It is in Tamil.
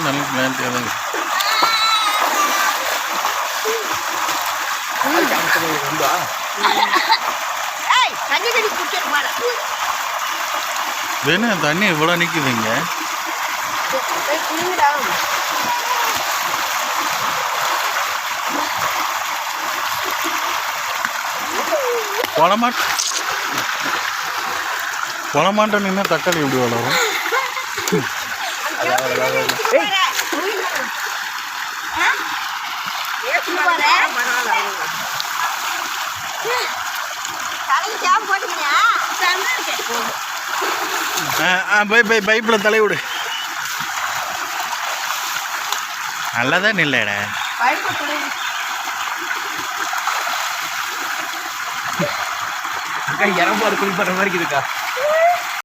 நல்ல பிளான்ட்டியாக தான் வேணா தண்ணி இவ்வளோ நிற்குதுங்க. குளமாட்ட நின்று தக்காளி எப்படி வளரும்? பைப்பில் தலைவிடு. நல்லதான் இல்லைடா. இறப்பாடு குளிப்படுற மாதிரி இருக்குதுக்கா.